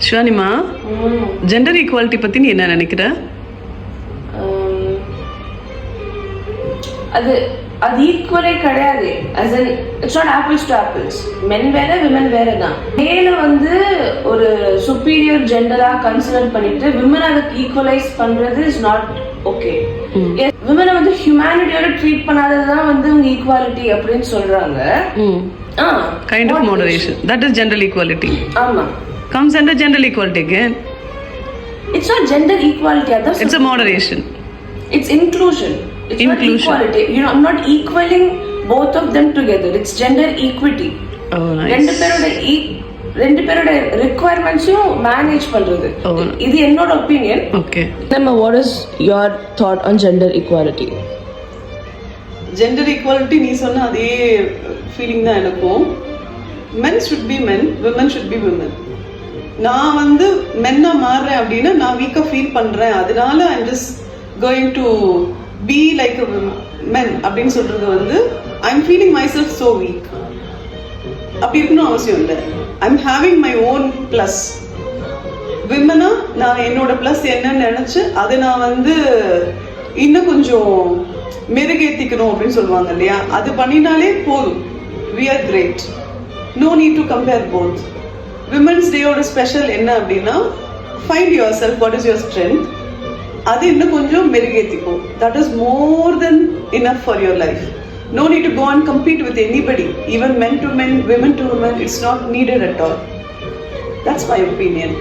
ஷிவானிமா, gender equality பற்றி நீ என்ன நினைக்கிற? அது அது ஈக்குவலே கிடையாது. as in it's not apples to apples. men வேற women வேற தான். மேல வந்து ஒரு சுப்பீரியர் ஜெண்டரா கன்சிடர் பண்ணிட்டு விமன் அதுக்கு ஈக்குவலைஸ் பண்றது இஸ் நாட் ஓகே. விமனை வந்து ஹியூமனிட்டியோட ட்ரீட் பண்ணாததான் வந்து உங்க ஈக்குவாலிட்டி அப்படின்னு சொல்றாங்க. Kind of moderation, that is gender equality. ஆமா, comes under gender equality again. It's not gender equality. It's a moderation. It's inclusion. It's inclusion. Not equality. You know, I'm not equaling both of them together. It's gender equity. Oh, nice. ரெண்டு பேரோட requirements-ஐயும் manage பண்றது. இது என்னோட opinion. Okay. Namma, what is your thought on gender equality? Gender equality நீ சொன்ன அதே feeling தான் எனக்கும். Men should be men, women should be women. நான் வந்து மென்னா மாறுறேன் அப்படின்னா நான் வீக்காக ஃபீல் பண்ணுறேன், அதனால I'm just going to be like men அப்படின்னு சொல்றது வந்து I'm feeling myself so weak. அப்படி இருக்கணும் அவசியம் இல்லை. I'm having my own plus. விமனா நான் என்னோட ப்ளஸ் என்னன்னு நினச்சி அதை நான் வந்து இன்னும் கொஞ்சம் மெருகேற்றிக்கணும் அப்படின்னு சொல்லுவாங்க இல்லையா, அது பண்ணினாலே போதும். we are great. No need to compare both. Women's Day ஓட ஸ்பெஷல் என்ன அப்படின்னா, find yourself, what is your strength, அது இன்னும் கொஞ்சம் மெருகேத்திக்கும். That is more than enough for your life. No need to go and compete with anybody, even men to men, women to women. It's not needed at all. That's my opinion.